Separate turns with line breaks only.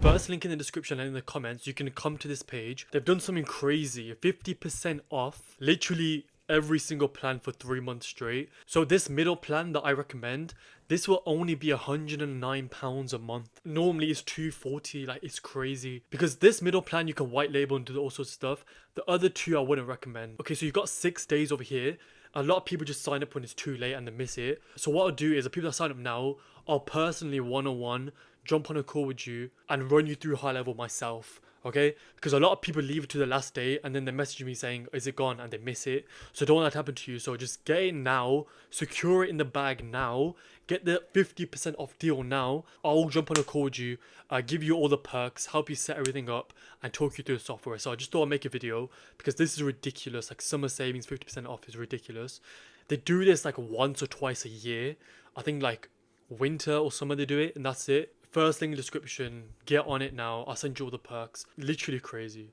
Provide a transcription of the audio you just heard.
First link in the description and in the comments, you can come to this page. They've done something crazy, 50% off literally every single plan for 3 months straight. So this middle plan that I recommend, this will only be £109 a month. Normally it's £240, like it's crazy. Because this middle plan you can white label and do all sorts of stuff. The other two I wouldn't recommend. Okay, so you've got 6 days over here. A lot of people just sign up when it's too late and they miss it. So what I'll do is the people that sign up now, I'll personally one-on-one jump on a call with you and run you through high level myself. Okay, because a lot of people leave it to the last day and then they message me saying, is it gone, and they miss it. So don't let that happen to you. So just get it now, secure it in the bag now, get the 50% off deal now. I'll jump on a call with you, give you all the perks, help you set everything up and talk you through the software. So I just thought I'd make a video because this is ridiculous. Like summer savings 50% off is ridiculous. They do this like once or twice a year. I think like winter or summer they do it, and that's it. First link in the description, get on it now. I'll send you all the perks. Literally crazy.